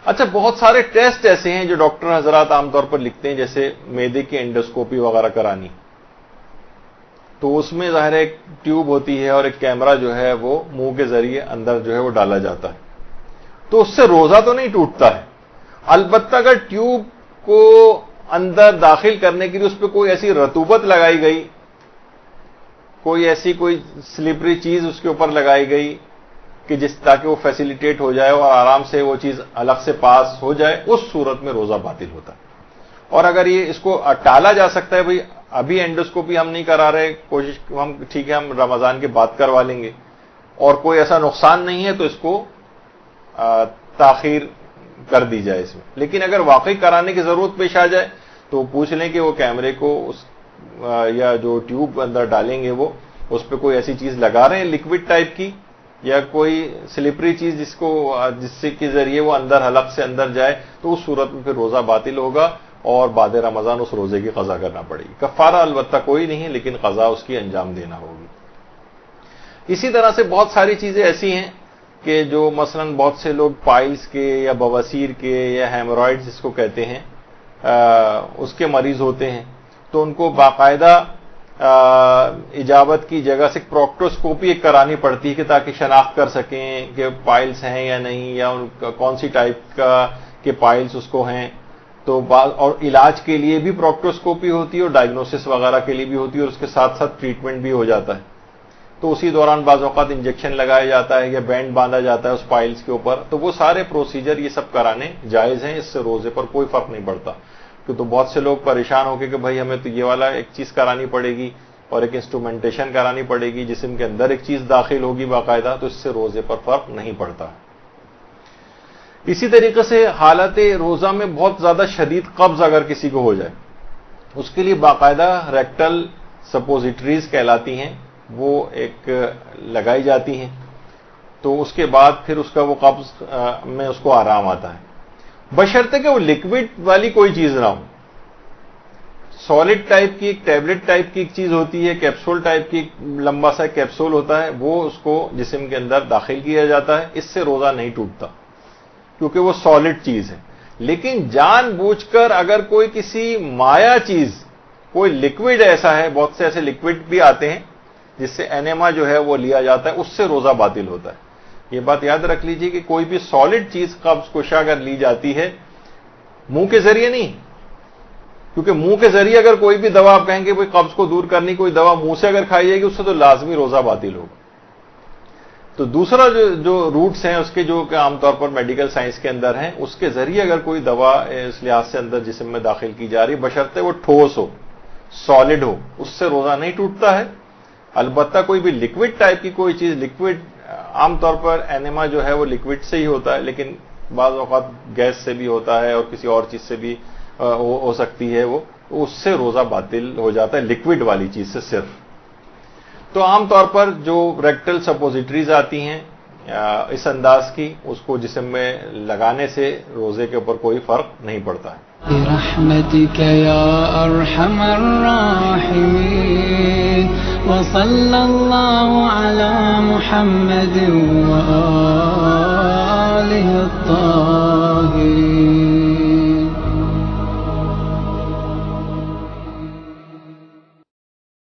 اچھا، بہت سارے ٹیسٹ ایسے ہیں جو ڈاکٹر حضرات عام طور پر لکھتے ہیں، جیسے میدے کی انڈوسکوپی وغیرہ کرانی، تو اس میں ظاہر ایک ٹیوب ہوتی ہے اور ایک کیمرہ جو ہے وہ منہ کے ذریعے اندر جو ہے وہ ڈالا جاتا ہے، تو اس سے روزہ تو نہیں ٹوٹتا ہے، البتہ اگر ٹیوب کو اندر داخل کرنے کے لیے اس پہ کوئی ایسی رطوبت لگائی گئی، کوئی ایسی کوئی سلپری چیز اس کے اوپر لگائی گئی کہ تاکہ وہ فیسیلیٹیٹ ہو جائے اور آرام سے وہ چیز الگ سے پاس ہو جائے، اس صورت میں روزہ باطل ہوتا ہے۔ اور اگر یہ اس کو ٹالا جا سکتا ہے، بھئی ابھی انڈوسکوپی ہم نہیں کرا رہے، کوشش ہم ٹھیک ہے ہم رمضان کے بعد کروا لیں گے، اور کوئی ایسا نقصان نہیں ہے تو اس کو تاخیر کر دی جائے اس میں۔ لیکن اگر واقعی کرانے کی ضرورت پیش آ جائے تو پوچھ لیں کہ وہ کیمرے کو یا جو ٹیوب اندر ڈالیں گے وہ اس پہ کوئی ایسی چیز لگا رہے ہیں لکوڈ ٹائپ کی، یا کوئی سلپری چیز جس سے کے ذریعے وہ اندر حلق سے اندر جائے، تو اس صورت میں پھر روزہ باطل ہوگا اور بعد رمضان اس روزے کی قضا کرنا پڑے گی۔ کفارہ البتہ کوئی نہیں ہے، لیکن قضا اس کی انجام دینا ہوگی۔ اسی طرح سے بہت ساری چیزیں ایسی ہیں کہ جو مثلا بہت سے لوگ پائلز کے یا بواسیر کے یا ہیمورائڈز جس کو کہتے ہیں اس کے مریض ہوتے ہیں، تو ان کو باقاعدہ اجابت کی جگہ سے پروکٹوسکوپی ایک کرانی پڑتی ہے کہ تاکہ شناخت کر سکیں کہ پائلز ہیں یا نہیں، یا ان کا کون سی ٹائپ کا کہ پائلز اس کو ہیں۔ تو اور علاج کے لیے بھی پروکٹوسکوپی ہوتی ہے اور ڈائگنوسس وغیرہ کے لیے بھی ہوتی ہے، اور اس کے ساتھ ساتھ ٹریٹمنٹ بھی ہو جاتا ہے۔ تو اسی دوران بعض اوقات انجیکشن لگایا جاتا ہے یا بینڈ باندھا جاتا ہے اس پائلز کے اوپر، تو وہ سارے پروسیجر یہ سب کرانے جائز ہیں، اس سے روزے پر کوئی فرق نہیں پڑتا۔ تو بہت سے لوگ پریشان ہو کے کہ بھائی ہمیں تو یہ والا ایک چیز کرانی پڑے گی اور ایک انسٹرومنٹیشن کرانی پڑے گی، جسم کے اندر ایک چیز داخل ہوگی باقاعدہ، تو اس سے روزے پر فرق نہیں پڑتا۔ اسی طریقے سے حالت روزہ میں بہت زیادہ شدید قبض اگر کسی کو ہو جائے، اس کے لیے باقاعدہ ریکٹل سپوزیٹریز کہلاتی ہیں، وہ ایک لگائی جاتی ہیں، تو اس کے بعد پھر اس کا وہ قبض میں اس کو آرام آتا ہے، بشرطے کہ وہ لکوڈ والی کوئی چیز نہ ہو۔ سالڈ ٹائپ کی ایک ٹیبلٹ ٹائپ کی ایک چیز ہوتی ہے، کیپسول ٹائپ کی لمبا سا کیپسول ہوتا ہے، وہ اس کو جسم کے اندر داخل کیا جاتا ہے، اس سے روزہ نہیں ٹوٹتا کیونکہ وہ سالڈ چیز ہے۔ لیکن جان بوجھ کر اگر کوئی کسی مایا چیز، کوئی لکوڈ ایسا ہے، بہت سے ایسے لکوڈ بھی آتے ہیں جس سے انیما جو ہے وہ لیا جاتا ہے، اس سے روزہ باطل ہوتا ہے۔ یہ بات یاد رکھ لیجئے کہ کوئی بھی سالڈ چیز قبض کشا اگر لی جاتی ہے، منہ کے ذریعے نہیں، کیونکہ منہ کے ذریعے اگر کوئی بھی دوا آپ کہیں گے کوئی قبض کو دور کرنی کوئی دوا منہ سے اگر کھائی جائے گی، اس سے تو لازمی روزہ باطل ہوگا۔ تو دوسرا جو روٹس ہیں اس کے جو کہ عام طور پر میڈیکل سائنس کے اندر ہیں، اس کے ذریعے اگر کوئی دوا اس لحاظ سے اندر جسم میں داخل کی جا رہی، بشرطے وہ ٹھوس ہو، سالڈ ہو، اس سے روزہ نہیں ٹوٹتا ہے۔ البتہ کوئی بھی لکوڈ ٹائپ کی کوئی چیز، لکوڈ عام طور پر اینیما جو ہے وہ لکوڈ سے ہی ہوتا ہے، لیکن بعض اوقات گیس سے بھی ہوتا ہے اور کسی اور چیز سے بھی ہو سکتی ہے، وہ اس سے روزہ باطل ہو جاتا ہے لکوڈ والی چیز سے صرف۔ تو عام طور پر جو ریکٹل سپوزیٹریز آتی ہیں اس انداز کی، اس کو جسم میں لگانے سے روزے کے اوپر کوئی فرق نہیں پڑتا ہے۔ برحمتك يا ارحم الراحمين وصلى الله على محمد وآله الطاهرين